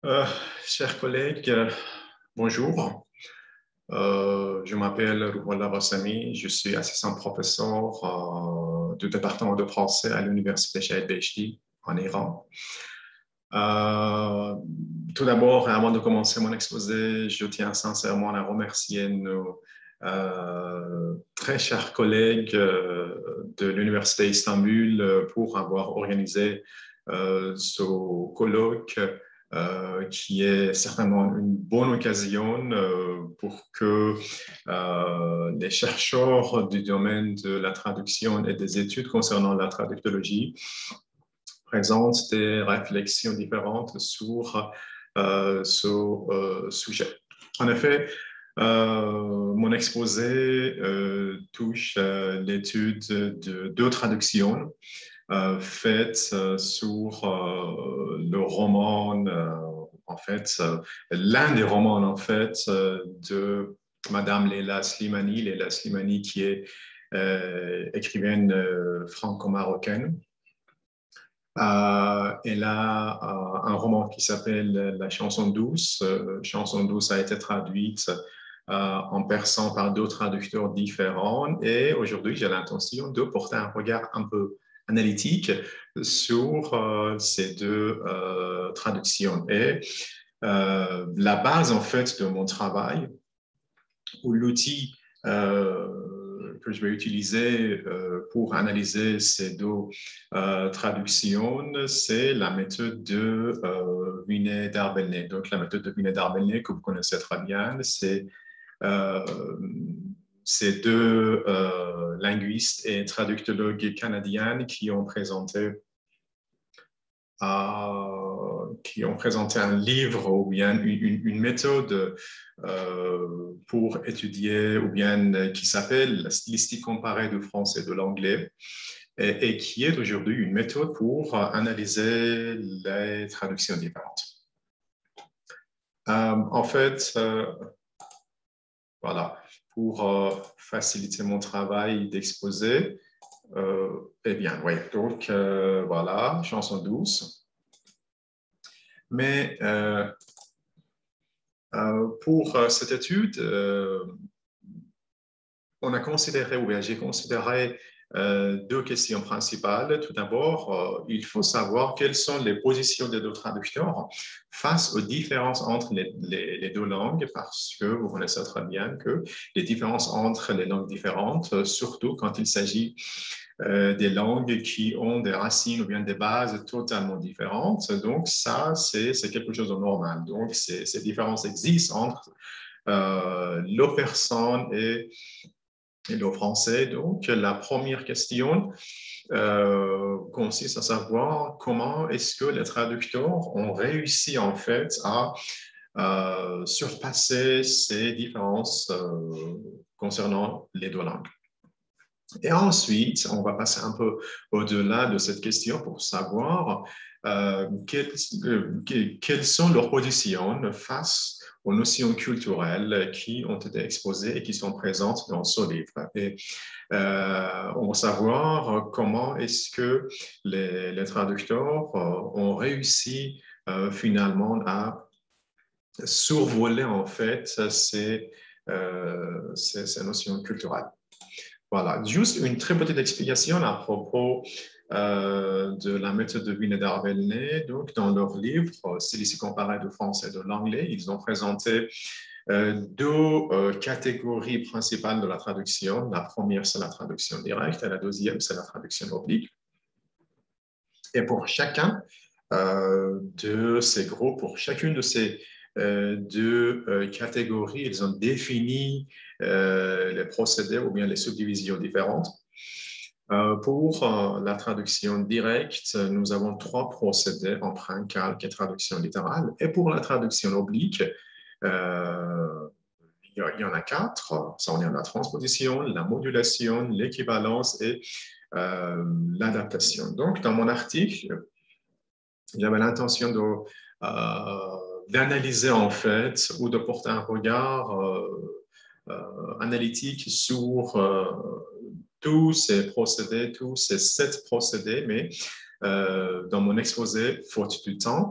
Euh, Chers collègues, bonjour. Je m'appelle Rouhollah Bassami, je suis assistant professeur du département de français à l'université Shahid Beheshti en Iran. Euh, Tout d'abord, avant de commencer mon exposé, je tiens sincèrement à remercier nos très chers collègues de l'université Istanbul pour avoir organisé ce colloque qui est certainement une bonne occasion pour que les chercheurs du domaine de la traduction et des études concernant la traductologie présentent des réflexions différentes sur ce sujet. En effet, mon exposé touche l'étude de deux traductions faites sur le roman, en fait, l'un des romans, en fait, de Madame Leila Slimani qui est écrivaine franco-marocaine. Elle a un roman qui s'appelle La chanson douce. Chanson douce a été traduite en persan par deux traducteurs différents. Et aujourd'hui, j'ai l'intention de porter un regard un peu analytique sur ces deux traductions. Et la base, en fait, de mon travail, ou l'outil que je vais utiliser pour analyser ces deux traductions, c'est la méthode de Binet-Darbellnet. Donc, la méthode de Binet-Darbellnet que vous connaissez très bien, c'est euh, ces deux linguistes et traductologues canadiens qui ont présenté un livre ou bien une méthode pour étudier ou bien qui s'appelle la stylistique comparée du français et de l'anglais et qui est aujourd'hui une méthode pour analyser les traductions différentes. En fait, voilà, pour faciliter mon travail d'exposé, eh bien, oui, donc voilà, chanson douce. Mais pour cette étude, on a considéré, ou bien j'ai considéré deux questions principales. Tout d'abord, il faut savoir quelles sont les positions des deux traducteurs face aux différences entre les deux langues, parce que vous connaissez très bien que les différences entre les langues différentes, surtout quand il s'agit des langues qui ont des racines ou bien des bases totalement différentes. Donc, ça, c'est quelque chose de normal. Donc, ces différences existent entre le persan et le français. Donc, la première question consiste à savoir comment est-ce que les traducteurs ont réussi en fait à surpasser ces différences concernant les deux langues. Et ensuite, on va passer un peu au-delà de cette question pour savoir quelles sont leurs positions face aux notions culturelles qui ont été exposées et qui sont présentes dans ce livre. Et on va savoir comment est-ce que les traducteurs ont réussi finalement à survoler en fait ces notions culturelles. Voilà, juste une très petite explication à propos de la méthode de Binet-Darbellnet. Donc, dans leur livre, Stylistique comparée de français et de l'anglais, ils ont présenté deux catégories principales de la traduction. La première, c'est la traduction directe et la deuxième, c'est la traduction oblique. Et pour chacun de ces groupes, pour chacune de ces deux catégories, ils ont défini les procédés ou bien les subdivisions différentes. Pour la traduction directe, nous avons trois procédés, emprunt, calque et traduction littérale. Et pour la traduction oblique, il y en a quatre. Ça, on y a la transposition, la modulation, l'équivalence et l'adaptation. Donc, dans mon article, j'avais l'intention d'analyser en fait ou de porter un regard analytique sur tous ces procédés, tous ces sept procédés, mais dans mon exposé, faute du temps.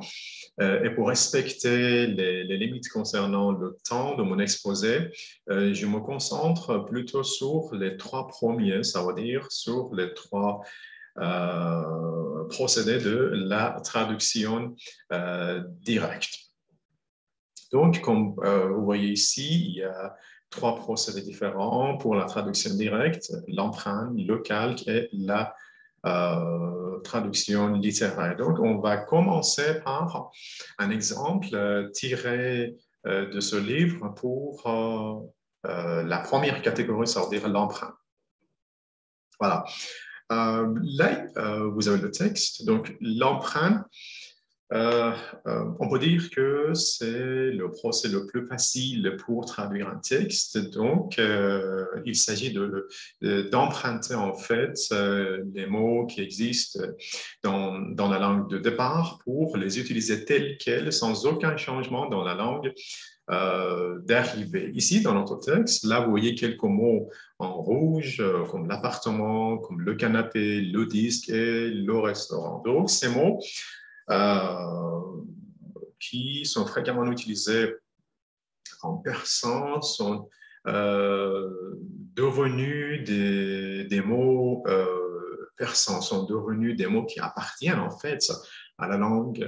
Et pour respecter les limites concernant le temps de mon exposé, je me concentre plutôt sur les trois premiers, ça veut dire sur les trois procédés de la traduction directe. Donc, comme vous voyez ici, il y a trois procédés différents pour la traduction directe, l'emprunt, le calque et la traduction littéraire. Donc, on va commencer par un exemple tiré de ce livre pour la première catégorie, ça veut dire l'emprunt. Voilà. Là, vous avez le texte. Donc, l'emprunt, on peut dire que c'est le procès le plus facile pour traduire un texte. Donc, il s'agit d'emprunter en fait les mots qui existent dans la langue de départ pour les utiliser tels quels, sans aucun changement dans la langue d'arrivée. Ici, dans notre texte, là, vous voyez quelques mots en rouge, comme l'appartement, comme le canapé, le disque et le restaurant. Donc, ces mots qui sont fréquemment utilisés en persan sont devenus des mots persans, sont devenus des mots qui appartiennent en fait à la langue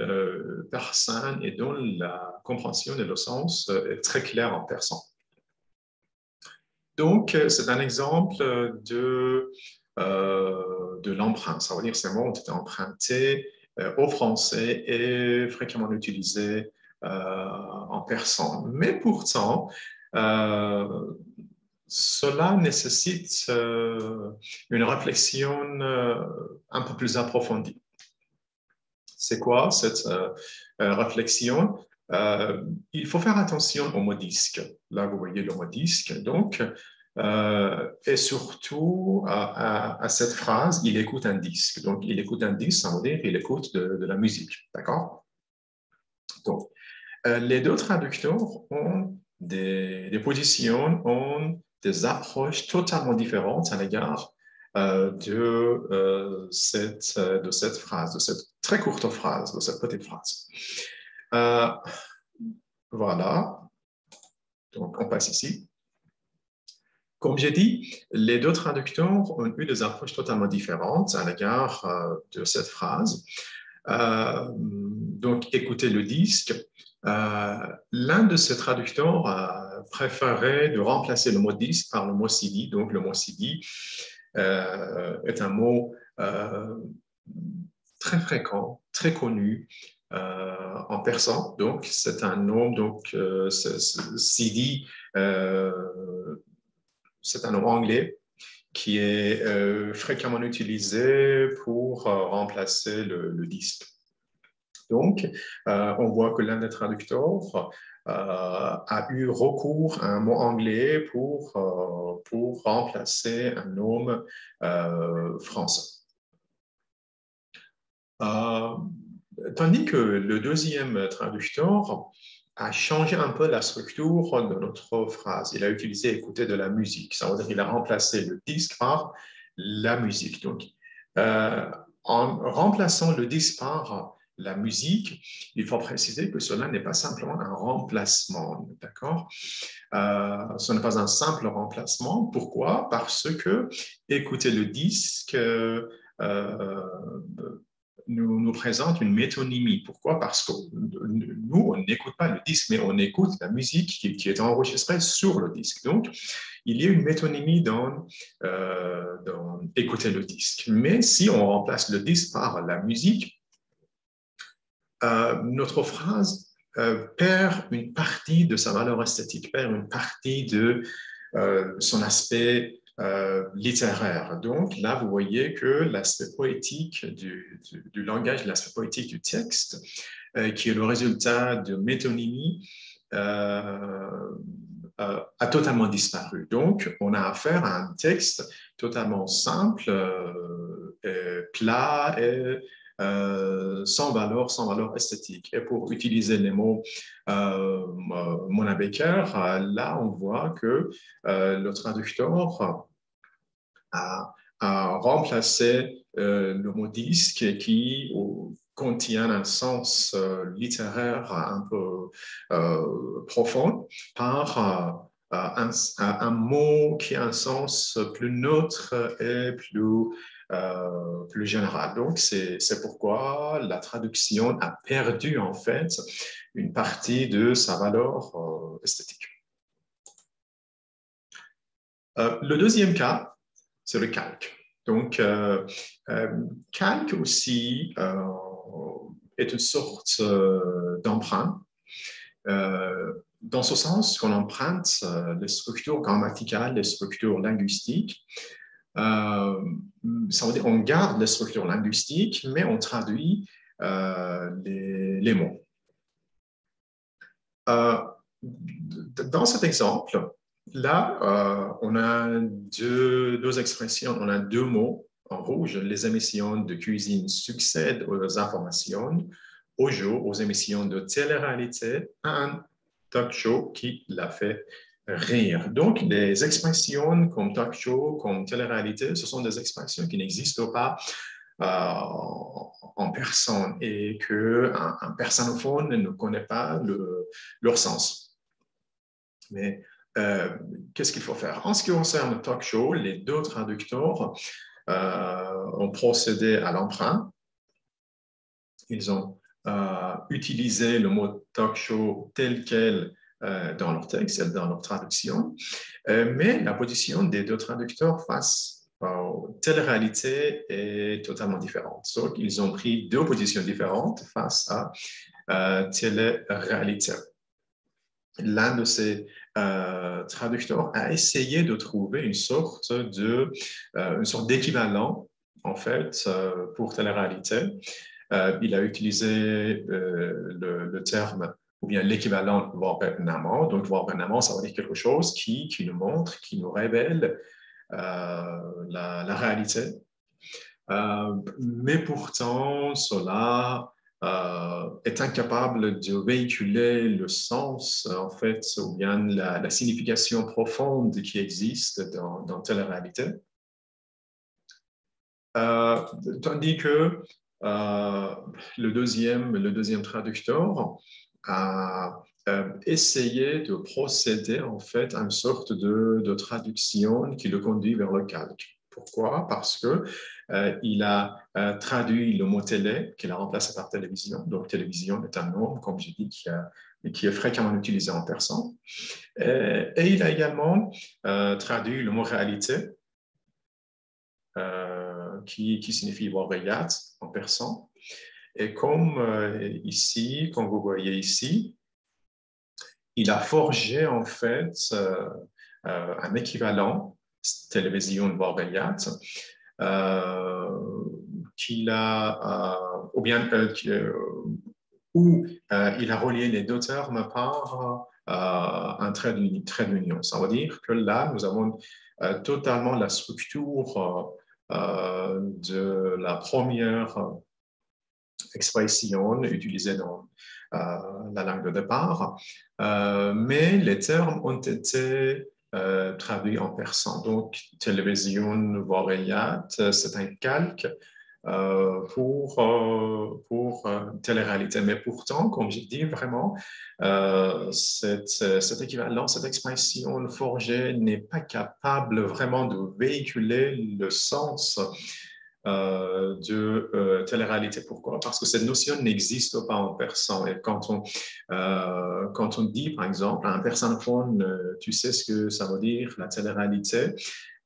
persane et dont la compréhension et le sens est très clair en persan. Donc, c'est un exemple de l'emprunt. Ça veut dire que ces mots ont été empruntés au français et fréquemment utilisés en persan. Mais pourtant, cela nécessite une réflexion un peu plus approfondie. C'est quoi cette réflexion? Il faut faire attention au mot disque. Là, vous voyez le mot disque. Donc, et surtout à cette phrase, il écoute un disque. Donc, il écoute un disque, ça veut dire qu'il écoute de la musique. D'accord? Donc, les deux traducteurs ont des positions, ont des approches totalement différentes à l'égard de cette phrase, de cette très courte phrase, de cette petite phrase. Voilà. Donc, on passe ici. Comme j'ai dit, les deux traducteurs ont eu des approches totalement différentes à l'égard de cette phrase. Donc, écoutez le disque. L'un de ces traducteurs a préféré de remplacer le mot disque par le mot CD. Donc, le mot CD est un mot très fréquent, très connu en persan. Donc, c'est un nom, donc CD, c'est un nom anglais qui est fréquemment utilisé pour remplacer le disque. Donc, on voit que l'un des traducteurs a eu recours à un mot anglais pour remplacer un nom français. Tandis que le deuxième traducteur a changé un peu la structure de notre phrase. Il a utilisé écouter de la musique. Ça veut dire qu'il a remplacé le disque par la musique. Donc, en remplaçant le disque par la musique, il faut préciser que cela n'est pas simplement un remplacement, d'accord? Ce n'est pas un simple remplacement. Pourquoi? Parce que écouter le disque nous présente une métonymie. Pourquoi? Parce que nous, on n'écoute pas le disque, mais on écoute la musique qui est enregistrée sur le disque. Donc, il y a une métonymie dans écouter le disque. Mais si on remplace le disque par la musique, notre phrase perd une partie de sa valeur esthétique, perd une partie de son aspect littéraire. Donc là, vous voyez que l'aspect poétique du langage, l'aspect poétique du texte, qui est le résultat de métonymie, a totalement disparu. Donc, on a affaire à un texte totalement simple, plat et sans valeur esthétique. Et pour utiliser les mots Mona Baker, là, on voit que le traducteur a remplacé le mot disque qui contient un sens littéraire un peu profond par un mot qui a un sens plus neutre et plus général. Donc, c'est pourquoi la traduction a perdu en fait une partie de sa valeur esthétique. Le deuxième cas, c'est le calque. Donc, calque aussi est une sorte d'emprunt, dans ce sens qu'on emprunte les structures grammaticales, les structures linguistiques. Ça veut dire qu'on garde les structures linguistiques, mais on traduit les mots. Dans cet exemple, là, on a deux expressions, on a deux mots en rouge. Les émissions de cuisine succèdent aux informations, aux émissions de télé-réalité, un talk show qui l'a fait rire. Donc, les expressions comme talk show, comme télé-réalité, ce sont des expressions qui n'existent pas en personne et qu'un personnophone ne connaît pas leur sens. Mais qu'est-ce qu'il faut faire? En ce qui concerne le talk show, les deux traducteurs ont procédé à l'emprunt. Ils ont utilisé le mot talk show tel quel dans leur texte, dans leur traduction, mais la position des deux traducteurs face télé-réalité est totalement différente. Donc, ils ont pris deux positions différentes face à télé-réalité. L'un de ces traducteurs a essayé de trouver une sorte d'équivalent, en fait, pour télé-réalité. Il a utilisé le terme ou bien l'équivalent Wortnammer. Donc, Wortnammer, ça veut dire quelque chose qui nous montre, qui nous révèle la réalité. Mais pourtant, cela est incapable de véhiculer le sens, en fait, ou bien la signification profonde qui existe dans telle réalité. Tandis que le deuxième traducteur a essayé de procéder en fait à une sorte de traduction qui le conduit vers le calque. Pourquoi? Parce que il a traduit le mot télé, qu'il a remplacé par télévision. Donc, télévision est un nom, comme je dis, qui est fréquemment utilisé en persan. Et il a également traduit le mot réalité, qui signifie warayat en persan. Et comme ici, comme vous voyez ici, il a forgé en fait un équivalent télévision warayat qu'il a, ou bien où il a relié les deux termes par un trait d'union. Ça veut dire que là, nous avons totalement la structure de la première expression utilisée dans la langue de départ, mais les termes ont été traduits en persan. Donc, télévision warayat, c'est un calque pour télé-réalité. Mais pourtant, comme j'ai dit, vraiment, cet équivalent, cette expression forgée n'est pas capable vraiment de véhiculer le sens de télé-réalité. Pourquoi? Parce que cette notion n'existe pas en persan. Et quand on dit, par exemple, à un personnophone, tu sais ce que ça veut dire, la télé-réalité,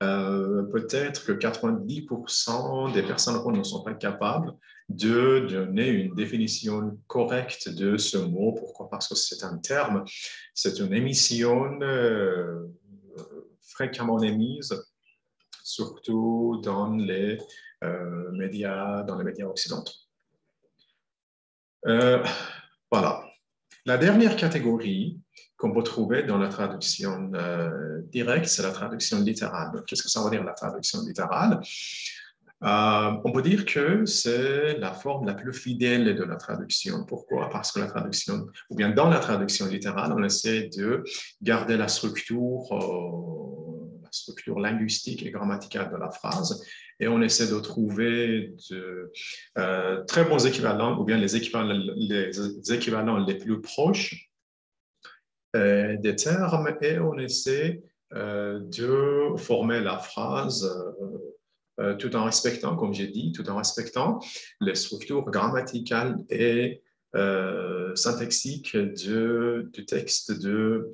peut-être que 90% des personnes ne sont pas capables de donner une définition correcte de ce mot. Pourquoi? Parce que c'est un terme, c'est une émission fréquemment émise, surtout dans les médias occidentaux. Voilà. La dernière catégorie qu'on peut trouver dans la traduction directe, c'est la traduction littérale. Qu'est-ce que ça veut dire la traduction littérale? On peut dire que c'est la forme la plus fidèle de la traduction. Pourquoi? Parce que la traduction, ou bien dans la traduction littérale, on essaie de garder la structure linguistique et grammaticale de la phrase. et on essaie de trouver de très bons équivalents ou bien les équivalents les plus proches des termes et on essaie de former la phrase tout en respectant, comme j'ai dit, tout en respectant les structures grammaticales et syntaxiques du texte de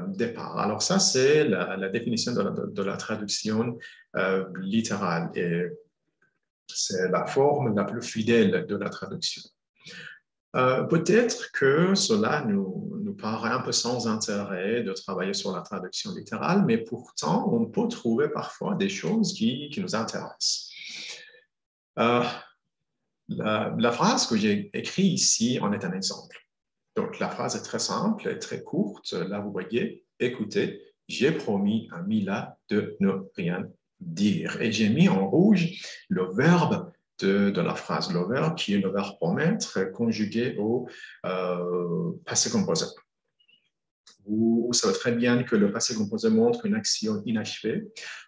départ. Alors ça, c'est la définition de la traduction littérale et c'est la forme la plus fidèle de la traduction. Peut-être que cela nous paraît un peu sans intérêt de travailler sur la traduction littérale, mais pourtant, on peut trouver parfois des choses qui nous intéressent. La phrase que j'ai écrite ici en est un exemple. Donc, la phrase est très simple et très courte. Là, vous voyez, écoutez, j'ai promis à Mila de ne rien dire. Et j'ai mis en rouge le verbe de la phrase, le verbe qui est le verbe promettre conjugué au passé composé. Vous savez très bien que le passé composé montre une action inachevée,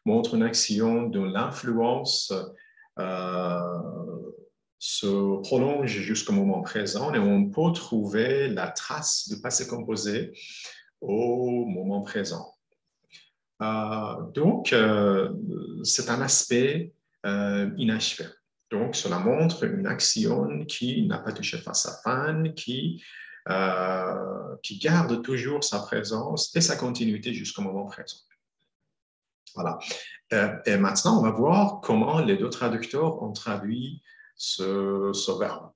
montre une action dont l'influence se prolonge jusqu'au moment présent et on peut trouver la trace du passé composé au moment présent. Donc, c'est un aspect inachevé. Donc, cela montre une action qui n'a pas touché à sa fin, qui garde toujours sa présence et sa continuité jusqu'au moment présent. Voilà. Et maintenant, on va voir comment les deux traducteurs ont traduit ce verbe.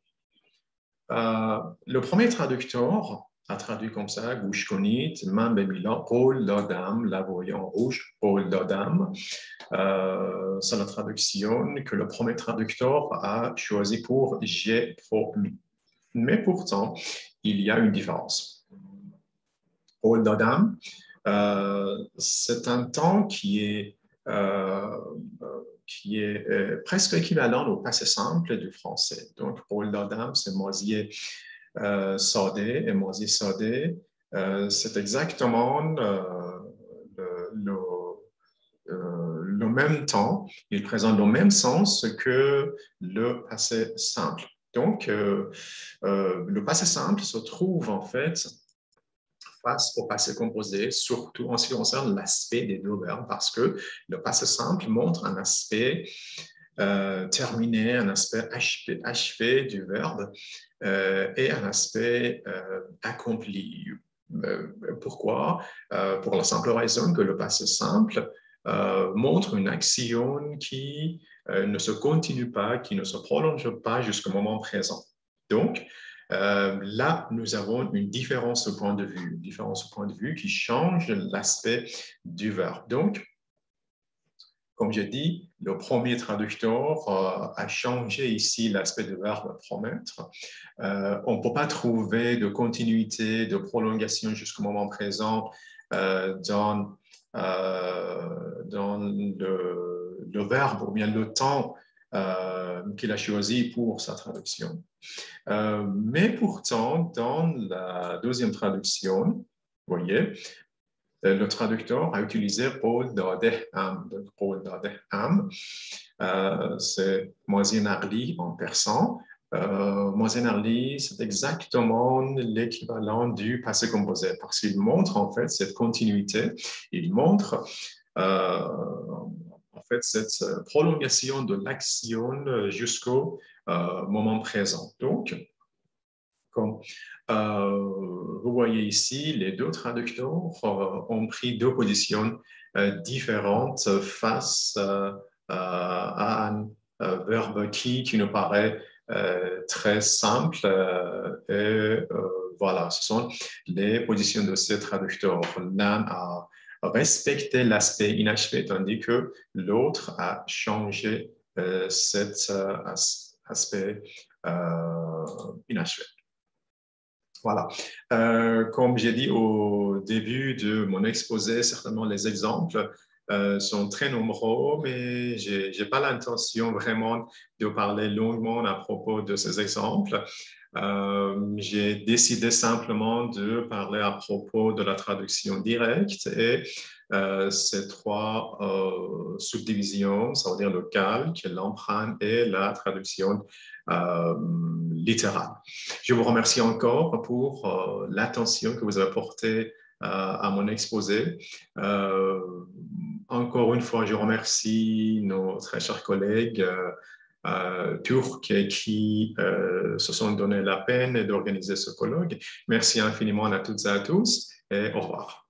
Le premier traducteur a traduit comme ça, Gouche-Conit, Mambemila, Paul Dodam, la voyez en rouge, Paul Dodam. C'est la traduction que le premier traducteur a choisi pour j'ai promis. Mais pourtant, il y a une différence. Paul Dodam, c'est un temps qui est presque équivalent au passé simple du français. Donc, Paul Dodam, c'est Mosier Sodé et Mosier Sodé. C'est exactement le même temps, il présente le même sens que le passé simple. Donc, le passé simple se trouve en fait face au passé composé, surtout en ce qui concerne l'aspect des deux verbes, parce que le passé simple montre un aspect terminé, un aspect achevé du verbe et un aspect accompli. Pourquoi? Pour la simple raison que le passé simple montre une action qui ne se continue pas, qui ne se prolonge pas jusqu'au moment présent. Donc, là, nous avons une différence de point de vue, qui change l'aspect du verbe. Donc, comme je dis, le premier traducteur a changé ici l'aspect du verbe promettre. On ne peut pas trouver de continuité, de prolongation jusqu'au moment présent dans le verbe ou bien le temps qu'il a choisi pour sa traduction. Mais pourtant, dans la deuxième traduction, vous voyez, le traducteur a utilisé Paul Dodeham. Paul Dodeham, c'est Mozinarli en persan. Mozinarli, c'est exactement l'équivalent du passé composé parce qu'il montre en fait cette continuité. Il montre en fait cette prolongation de l'action jusqu'au moment présent. Donc, comme vous voyez ici, les deux traducteurs ont pris deux positions différentes face à un verbe qui nous paraît très simple. Et voilà, ce sont les positions de ces traducteurs. L'un a respecté l'aspect inachevé, tandis que l'autre a changé cet aspect inachevé. Voilà. Comme j'ai dit au début de mon exposé, certainement les exemples sont très nombreux, mais je n'ai pas l'intention vraiment de parler longuement à propos de ces exemples. J'ai décidé simplement de parler à propos de la traduction directe et ces trois subdivisions, ça veut dire le calque, l'empreinte et la traduction littérale. Je vous remercie encore pour l'attention que vous avez portée à mon exposé. Encore une fois, je remercie nos très chers collègues turcs qui se sont donné la peine d'organiser ce colloque. Merci infiniment à toutes et à tous et au revoir.